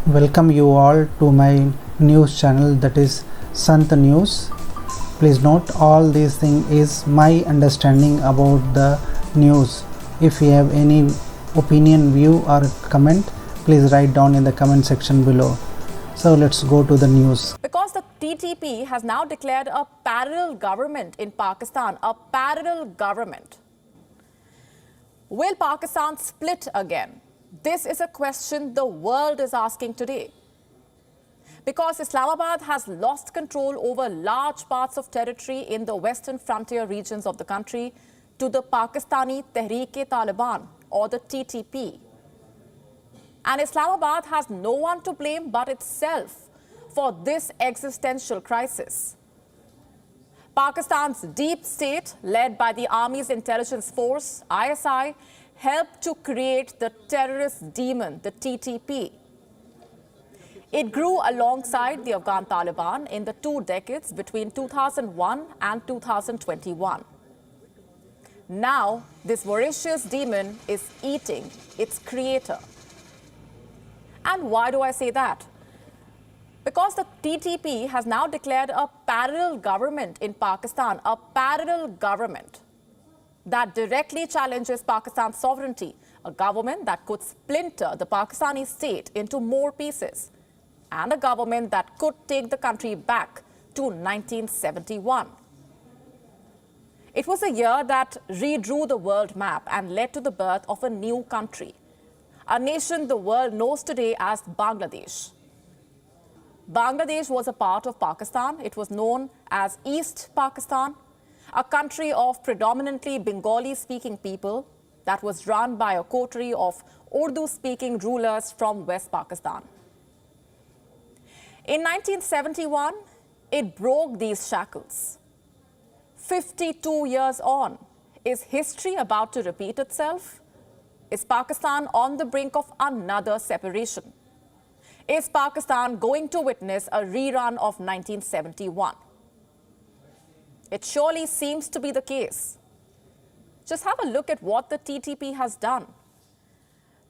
Welcome you all to my news channel, that is SantNews. Please note, all these things is my understanding about the news. If you have any opinion, view or comment, please write down in the comment section below. So let's go to the news. Because the TTP has now declared a parallel government in Pakistan, a parallel government. Will Pakistan split again? This is a question the world is asking today. Because Islamabad has lost control over large parts of territory in the western frontier regions of the country to the Pakistani Tehreek-e-Taliban, or the TTP. And Islamabad has no one to blame but itself for this existential crisis. Pakistan's deep state, led by the Army's intelligence force, ISI, helped to create the terrorist demon, the TTP. It grew alongside the Afghan Taliban in the 2 decades between 2001 and 2021. Now, this voracious demon is eating its creator. And why do I say that? Because the TTP has now declared a parallel government in Pakistan, a parallel government that directly challenges Pakistan's sovereignty, a government that could splinter the Pakistani state into more pieces, and a government that could take the country back to 1971. It was a year that redrew the world map and led to the birth of a new country, a nation the world knows today as Bangladesh. Bangladesh was a part of Pakistan. It was known as East Pakistan, a country of predominantly Bengali-speaking people that was run by a coterie of Urdu-speaking rulers from West Pakistan. In 1971, it broke these shackles. 52 years on, is history about to repeat itself? Is Pakistan on the brink of another separation? Is Pakistan going to witness a rerun of 1971? It surely seems to be the case. Just have a look at what the TTP has done.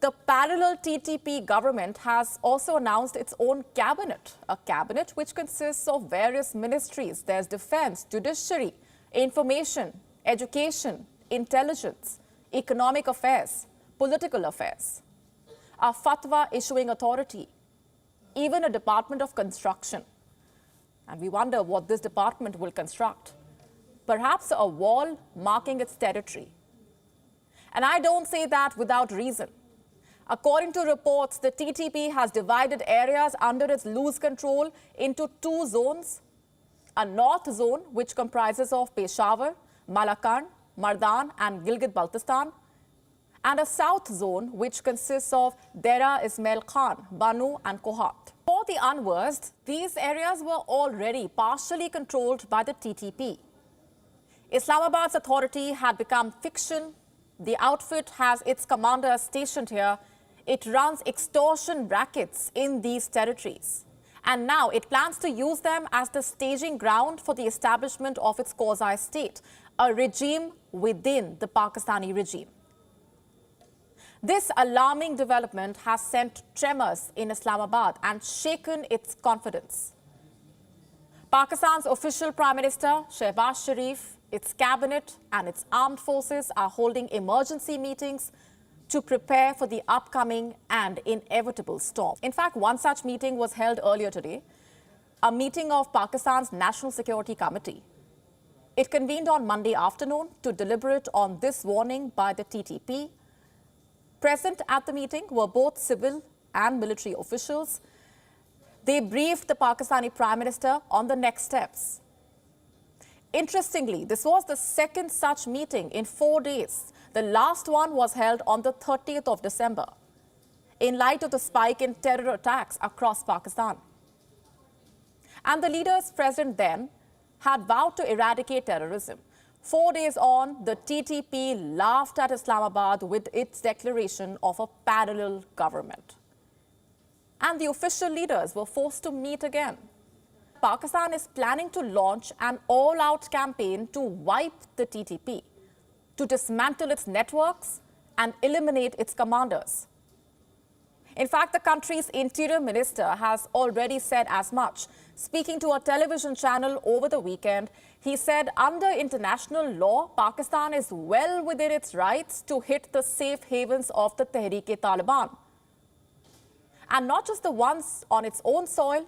The parallel TTP government has also announced its own cabinet, a cabinet which consists of various ministries. There's defense, judiciary, information, education, intelligence, economic affairs, political affairs, a fatwa issuing authority, even a department of construction. And we wonder what this department will construct. Perhaps a wall marking its territory. And I don't say that without reason. According to reports, the TTP has divided areas under its loose control into 2 zones. A north zone, which comprises of Peshawar, Malakand, Mardan and Gilgit-Baltistan, and a south zone, which consists of Dera Ismail Khan, Banu and Kohat. For the unversed, these areas were already partially controlled by the TTP. Islamabad's authority had become fiction. The outfit has its commanders stationed here. It runs extortion rackets in these territories. And now it plans to use them as the staging ground for the establishment of its quasi-state, a regime within the Pakistani regime. This alarming development has sent tremors in Islamabad and shaken its confidence. Pakistan's official Prime Minister, Shehbaz Sharif, its cabinet and its armed forces are holding emergency meetings to prepare for the upcoming and inevitable storm. In fact, one such meeting was held earlier today, a meeting of Pakistan's National Security Committee. It convened on Monday afternoon to deliberate on this warning by the TTP. Present at the meeting were both civil and military officials. They briefed the Pakistani Prime Minister on the next steps. Interestingly, this was the second such meeting in 4 days. The last one was held on the 30th of December, in light of the spike in terror attacks across Pakistan. And the leaders present then had vowed to eradicate terrorism. 4 days on, the TTP laughed at Islamabad with its declaration of a parallel government. And the official leaders were forced to meet again. Pakistan is planning to launch an all-out campaign to wipe the TTP, to dismantle its networks and eliminate its commanders. In fact, the country's interior minister has already said as much. Speaking to a television channel over the weekend, he said under international law, Pakistan is well within its rights to hit the safe havens of the Tehreek-e-Taliban. And not just the ones on its own soil,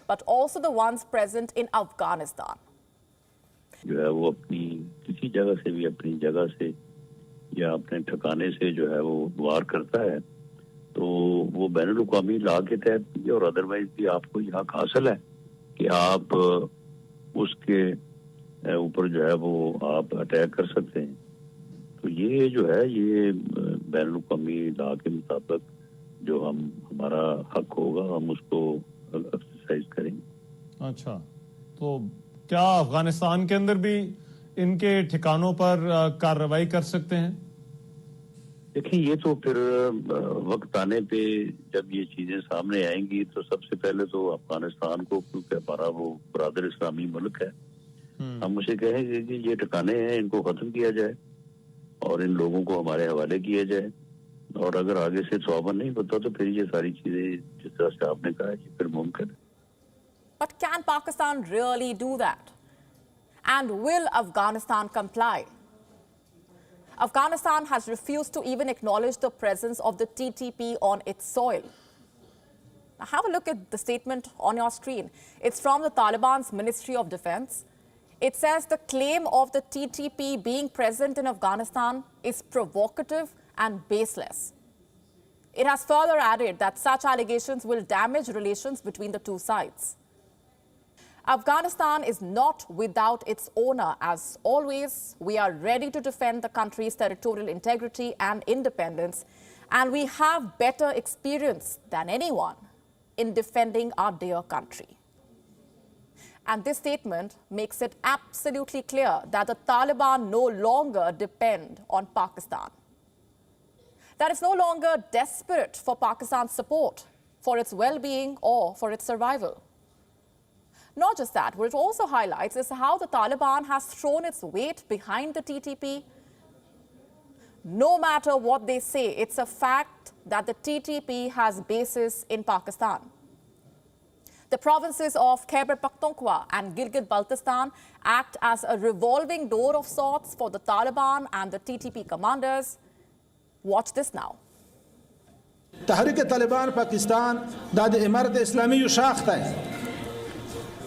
but also the ones present in Afghanistan. जो है वो अपनी किसी जगह से भी अपनी जगह से या अपने ठिकाने से जो है वो वार करता है तो वो बैनुल-अक़वामी लॉ के तहत भी और अदरवाइज भी आपको ये हक हासिल है कि आप उसके ऊपर जो है वो आप अटैक कर सकते हैं। तो ये जो है ये बैनुल-अक़वामी लॉ के मुताबिक जो हमारा हक होगा हम उसको एक्सरसाइज करेंगे। अच्छा, तो क्या अफगानिस्तान के अंदर भी इनके ठिकानों पर कार्रवाई कर सकते हैं? देखिए ये तो फिर वक्त आने पे जब ये चीजें सामने आएंगी तो सबसे पहले तो अफगानिस्तान को, क्योंकि हमारा वो बरादर इस्लामी मुल्क है, हम उसे कहेंगे कि ये ठिकाने हैं इनको खत्म किया जाए और इन लोगों को हमारे हवाले किया जाए। और अगर आगे से तौबा नहीं होता तो फिर ये सारी चीजें जिस तरह से आपने कहा ये फिर मुमकिन है। But can Pakistan really do that? And will Afghanistan comply? Afghanistan has refused to even acknowledge the presence of the TTP on its soil. Now have a look at the statement on your screen. It's from the Taliban's Ministry of Defense. It says the claim of the TTP being present in Afghanistan is provocative and baseless. It has further added that such allegations will damage relations between the two sides. Afghanistan is not without its owner. As always, we are ready to defend the country's territorial integrity and independence, and we have better experience than anyone in defending our dear country. And this statement makes it absolutely clear that the Taliban no longer depend on Pakistan. That it's no longer desperate for Pakistan's support for its well-being or for its survival. Not just that, what it also highlights is how the Taliban has thrown its weight behind the TTP. No matter what they say, it's a fact that the TTP has bases in Pakistan. The provinces of Khyber Pakhtunkhwa and Gilgit-Baltistan act as a revolving door of sorts for the Taliban and the TTP commanders. Watch this now. تحریک طالبان پاکستان داد امارت اسلامی یو شاخته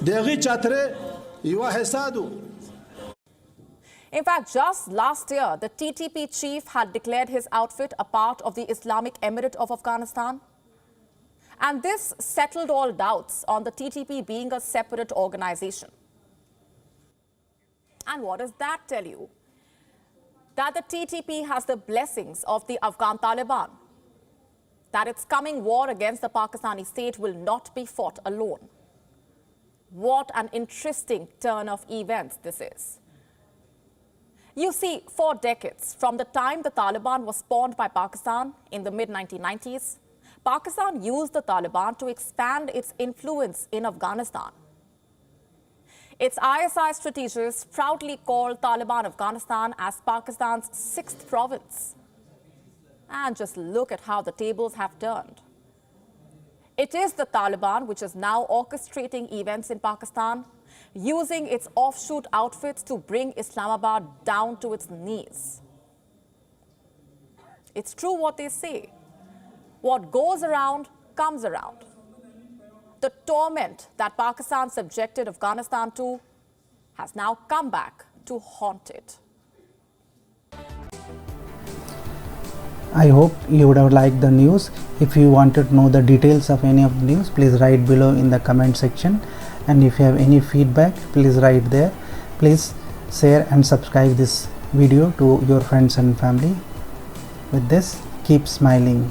دیگی چاتره یو حسادو. In fact, just last year, the TTP chief had declared his outfit a part of the Islamic Emirate of Afghanistan. And this settled all doubts on the TTP being a separate organization. And what does that tell you? That the TTP has the blessings of the Afghan Taliban. That its coming war against the Pakistani state will not be fought alone. What an interesting turn of events this is. You see, for decades, from the time the Taliban was spawned by Pakistan in the mid-1990s, Pakistan used the Taliban to expand its influence in Afghanistan. Its ISI strategists proudly call Taliban Afghanistan as Pakistan's 6th province. And just look at how the tables have turned. It is the Taliban which is now orchestrating events in Pakistan, using its offshoot outfits to bring Islamabad down to its knees. It's true what they say. What goes around comes around. The torment that Pakistan subjected Afghanistan to has now come back to haunt it. I hope you would have liked the news. If you wanted to know the details of any of the news, please write below in the comment section. And if you have any feedback, please write there. Please share and subscribe this video to your friends and family. With this, keep smiling.